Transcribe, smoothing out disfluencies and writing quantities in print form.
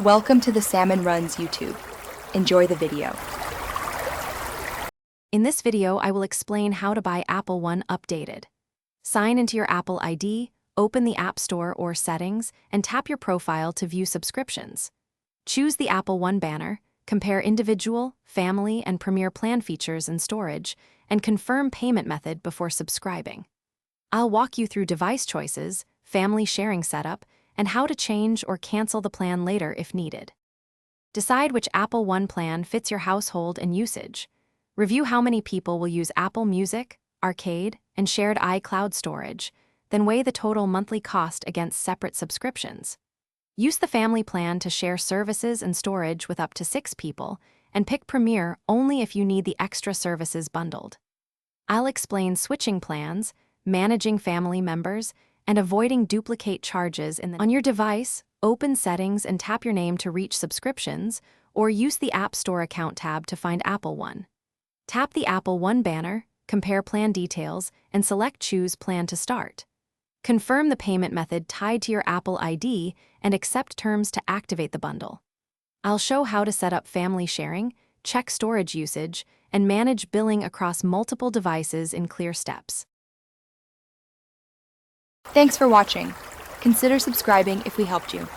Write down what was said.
Welcome to the Salmon Runs YouTube. Enjoy the video. In this video, I will explain how to buy Apple One updated. Sign into your Apple ID, open the App Store or Settings, and tap your profile to view subscriptions. Choose the Apple One banner, compare individual, family, and Premier plan features and storage, and confirm payment method before subscribing. I'll walk you through device choices, family sharing setup, and how to change or cancel the plan later if needed. Decide which Apple One plan fits your household and usage. Review how many people will use Apple Music, Arcade, and shared iCloud storage, then weigh the total monthly cost against separate subscriptions. Use the family plan to share services and storage with up to 6 people, and pick Premier only if you need the extra services bundled. I'll explain switching plans, managing family members, and avoiding duplicate charges on your device. Open Settings and tap your name to reach subscriptions, or use the App Store account tab to find Apple One. Tap the Apple One banner, compare plan details, and select Choose Plan to start. Confirm the payment method tied to your Apple ID and accept terms to activate the bundle. I'll show how to set up family sharing, check storage usage, and manage billing across multiple devices in clear steps. Thanks for watching. Consider subscribing if we helped you.